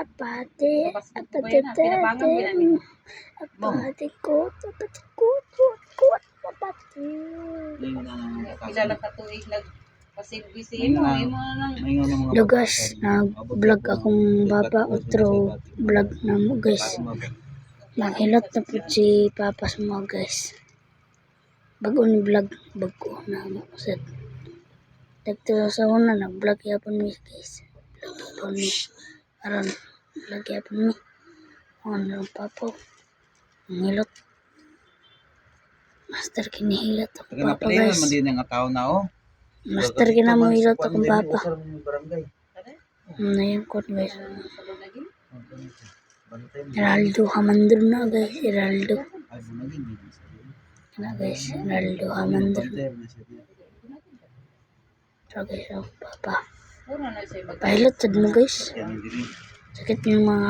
Apate Kilala ka tuig nagpasibisi mo nang lugas na vlog akong baba outro vlog na mo guys. Maghilot na po si Papa sa mga guys. Bago ni vlog bago na mo sad. Dagto sa una na vlog yapon mi guys. Vlog yapon mi aron vlog yapon mi. Ano Papa ngilot. Master kinihilot ako Papa guys. Man din ang ataw na oh. Master kina mo hilot akong Papa. Ano yung kot guys. Geraldo Hamandur na guys. Geraldo. Na guys. Geraldo Hamandur. So guys, Papa. Pilot sad mo guys. Sakit yung mga